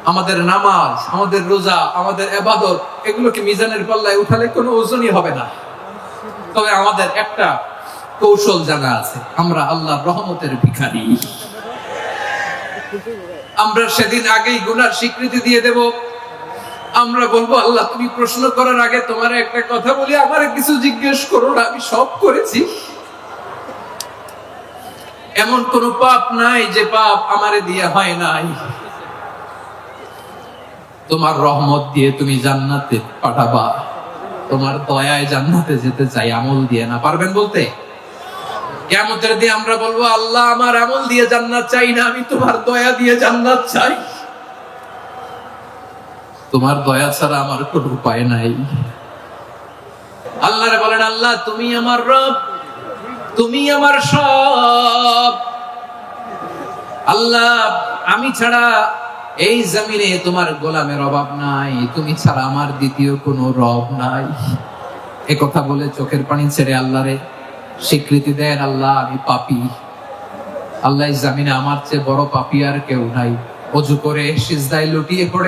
আমাদের নামাজ, আমাদের রোজা, আমাদের ইবাদত, এগুলোকে মিজানের পাল্লায় উঠালে কোনো ওজনই হবে না। তবে আমাদের একটা কৌশল জানা আছে, আমরা আল্লাহর রহমতের ভিখারি। আমরা সেদিন আগেই গুনার স্বীকৃতি দিয়ে দেব। আমরা বলবো, আল্লাহ তুমি প্রশ্ন করার আগে তোমার একটা কথা বলি, আমারে কিছু জিজ্ঞেস করো না, আমি সব করেছি। এমন কোন পাপ নাই যে পাপ আমারে দিয়ে হয় নাই। তোমার রহমত দিয়ে তুমি জান্নাতে পাঠাবা, তোমার দয়ায় জান্নাতে যেতে চাই, আমল দিয়ে না। পারবেন বলতে? কিয়ামতের দিন আমরা বলবো, আল্লাহ আমার আমল দিয়ে জান্নাত চাই না, আমি তোমার দয়া দিয়ে জান্নাত চাই। তোমার দয়া ছাড়া আমার কোনো উপায় নাই। আল্লাহরে বলেন, আল্লাহ তুমি আমার রব, তুমি আমার সব। আল্লাহ আমি ছাড়া এই জমিনে তোমার গোলামের অভাব নাই, তুমি ছাড়া আমার দ্বিতীয় কোনো রব নাই। এ কথা বলে চোখের পানি ছেড়ে আল্লাহরে স্বীকৃতি দেন, আল্লাহ আমি পাপী। আল্লাহ জমিনে আমার চেয়ে বড় পাপী আর কেউ নাই। অজু করে সিজদায় লুটিয়ে পড়ে